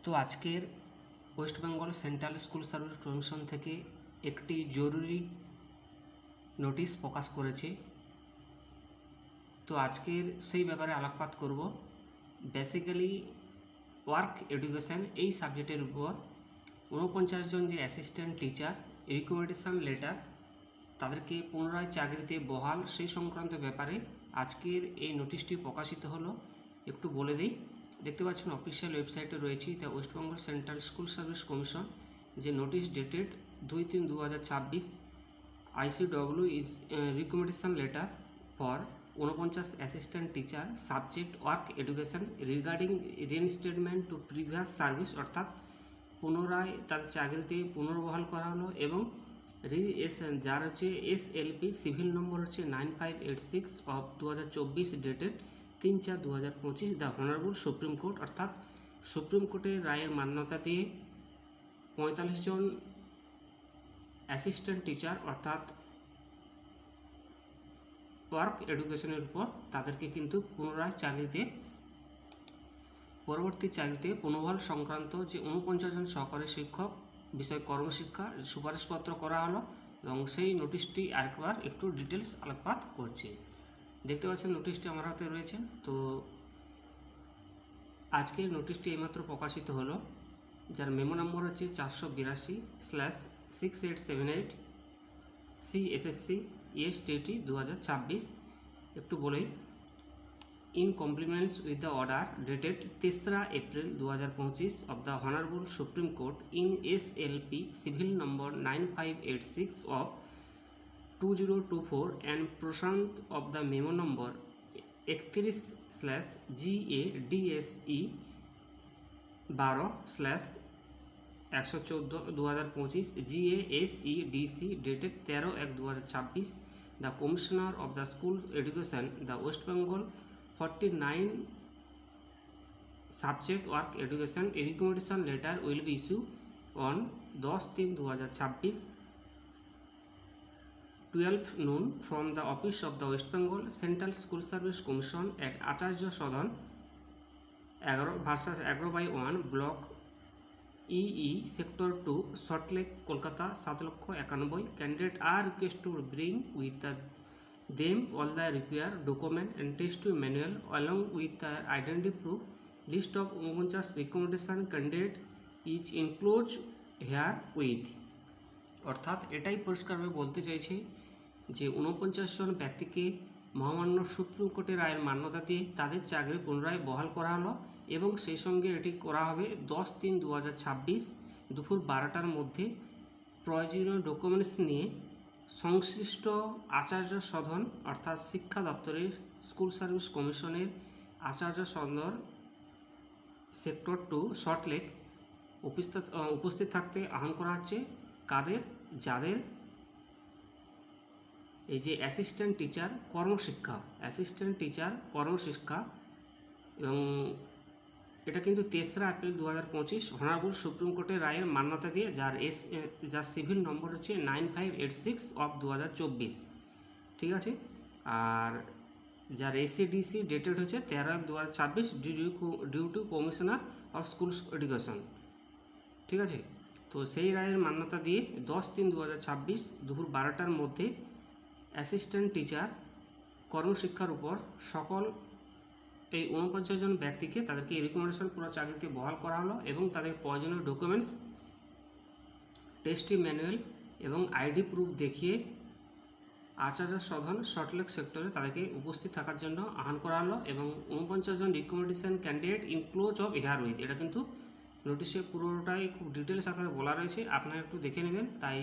তো আজকের West Bengal Central School Service commission থেকে একটি জরুরি নোটিশ প্রকাশ করেছে। তো আজকের সেই ব্যাপারে আলোকপাত করব। বেসিক্যালি ওয়ার্ক এডুকেশন এই সাবজেক্টের উপর 49 জন যে অ্যাসিস্ট্যান্ট টিচার রিকমেন্ডেশন লেটার তাদেরকে পুনরায় চাকরিতে বহাল সেই সংক্রান্ত ব্যাপারে আজকের এই নোটিশটি প্রকাশিত হলো। একটু বলে দিই, দেখতে পাচ্ছেন অফিসিয়াল ওয়েবসাইটে রয়েছে the West Bengal Central School Service Commission, যে notice dated 2/3/2026 ICW is recommendation letter for 49 assistant teacher subject work education regarding reinstatement to previous service, অর্থাৎ পুনরায় তার চাকরিতে পুনর্বহাল করা হলো এবং যার হচ্ছে SLP সিভিল নম্বর হচ্ছে 9586 of 2024 dated 3/4/2025 the honourable supreme court, অর্থাৎ সুপ্রিম কোর্টের রায়ের মান্যতা দিয়ে 45 জন অ্যাসিস্ট্যান্ট টিচার অর্থাৎ ওয়ার্ক এডুকেশনের উপর তাদেরকে কিন্তু পুনরায় চাকরিতে পরবর্তী চাকরিতে পুনর্বহাল সংক্রান্ত যে 49 জন সহকারী শিক্ষক বিষয় কর্মশিক্ষা সুপারিশপত্র করা হলো এবং সেই নোটিশটি আরেকবার একটু ডিটেলস আলোকপাত করছি। দেখতে পাচ্ছেন নোটিশটি আমার হাতে রয়েছে। তো আজকের নোটিশটি এইমাত্র প্রকাশিত হলো, যার মেমো নম্বর হচ্ছে 482/6878 CSSC ESTT 2026। একটু বলেই, in compliance with the order dated 3 April 2025 of the Honorable Supreme Court in SLP Civil number 9586 of 2024 and pursuant of the memo number 31/GADSE 12/114/2025 GASEDC dated 13/1/2026, the Commissioner of the School Education, the West Bengal 49 subject work education recommendation letter will be issued on 10/3/2026 12 noon from the office of the West Bengal Central School Service Commission at Acharya Sadhan 11/1 block EE sector 2 Salt Lake Kolkata 7,91,000 candidate are requested to bring with them all the required document and test manual along with their identity proof. List of 49 recommendation candidate is enclosed here with, অর্থাৎ এটাই পরিষ্কারভাবে বলতে চাইছে যে 49 জন ব্যক্তিকে মহামান্য supreme কোর্টের রায়ের মান্যতা দিয়ে তাদের চাকরি পুনরায় বহাল করা হলো এবং সেই সঙ্গে এটি করা হবে 10/3/2026 দুপুর 12টার মধ্যে। প্রয়োজনীয় ডকুমেন্টস নিয়ে সংশ্লিষ্ট আচার্য সদন অর্থাৎ শিক্ষা দপ্তরের স্কুল সার্ভিস কমিশনের আচার্য সদন সেক্টর 2 সল্টলেক উপস্থিত থাকতে আহ্বান করা হচ্ছে। কাদের? যাদের এই যে অ্যাসিস্ট্যান্ট টিচার কর্মশিক্ষা এবং এটা কিন্তু 3 এপ্রিল 2025 অনারেবল সুপ্রিম কোর্টের রায়ের মান্যতা দিয়ে যার সিভিল নম্বর হচ্ছে 9586 অফ 2024, ঠিক আছে। আর যার SCDC ডেটেড হচ্ছে 13/1/2026 due to commissioner of school education, ঠিক আছে। তো সেই রায়ের মান্যতা দিয়ে 10/3/2026 দুপুর 12টার মধ্যে অ্যাসিস্ট্যান্ট টিচার কর্মশিক্ষার উপর সকল এই 49 জন ব্যক্তিকে তাদেরকে রিকমেন্ডেশন পুরো চাকরিতে বহাল করা হলো এবং তাদের প্রয়োজনীয় ডকুমেন্টস টেস্টি ম্যানুয়াল এবং ID প্রুফ দেখিয়ে আচার্য সদন সল্টলেক সেক্টরে তাদেরকে উপস্থিত থাকার জন্য আহ্বান করা হলো এবং 49 জন recommendation candidate enclose of herewith, এটা কিন্তু নোটিশে পুরোটাই খুব ডিটেলস আকারে বলা রয়েছে, আপনারা একটু দেখে নেবেন। তাই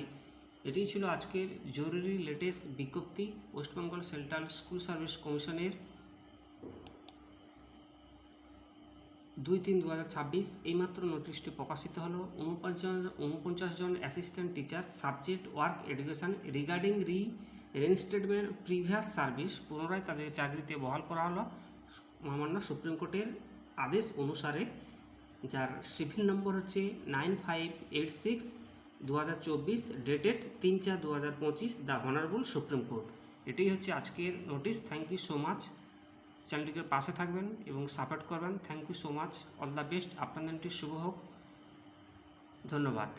এটাই ছিল আজকের জরুরি লেটেস্ট বিজ্ঞপ্তি West Bengal Central School Service কমিশনের 2/3/2026 এইমাত্র নোটিশটি প্রকাশিত হলো। 49 জন assistant teacher subject work education regarding reinstatement previous service পুনরায় তাদের চাকরিতে বহাল করা হলো মহামান্য সুপ্রিম কোর্টের আদেশ অনুসারে, যার সিভিল নম্বর হচ্ছে 9586 2024 dated 3/4/2025 the honourable supreme court. এটাই হচ্ছে আজকের notice. Thank you so much. চ্যানেলটিকে পাশে থাকবেন এবং সাপোর্ট করবেন। Thank you so much. All the best. আপনাদের দিনটি শুভ হোক। ধন্যবাদ।